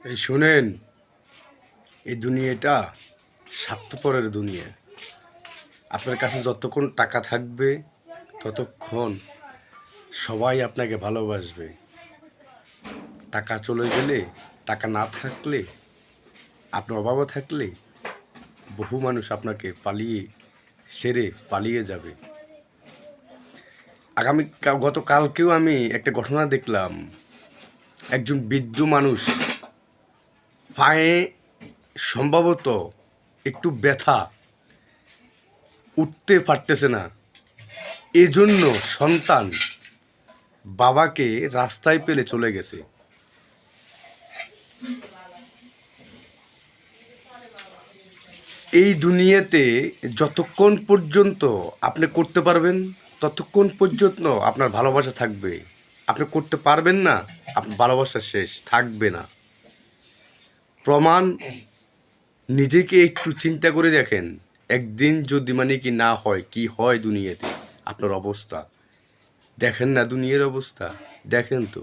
এই শোনেন, এই দুনিয়াটা স্বার্থপরের দুনিয়া। আপনার কাছে যতক্ষণ টাকা থাকবে ততক্ষণ সবাই আপনাকে ভালোবাসবে। টাকা চলে গেলে, টাকা না থাকলে, আপনার অভাবে থাকলে বহু মানুষ আপনাকে পালিয়ে যাবে। গতকালকেও আমি একটা ঘটনা দেখলাম। একজন বৃদ্ধ মানুষ, পায়ে সম্ভবত একটু ব্যথা, উঠতে পারতেছে না। এজন্য সন্তান বাবাকে রাস্তায় ফেলে চলে গেছে। এই দুনিয়াতে যতক্ষণ পর্যন্ত আপনি করতে পারবেন ততক্ষণ পর্যন্ত আপনার ভালোবাসা থাকবে। আপনি করতে পারবেন না, আপনার ভালোবাসা শেষ, থাকবে না। প্রমাণ, নিজেকে একটু চিন্তা করে দেখেন, একদিন যদি কি না হয়, কি হয় দুনিয়াতে আপনার অবস্থা। দেখেন না দুনিয়ার অবস্থা, দেখেন তো।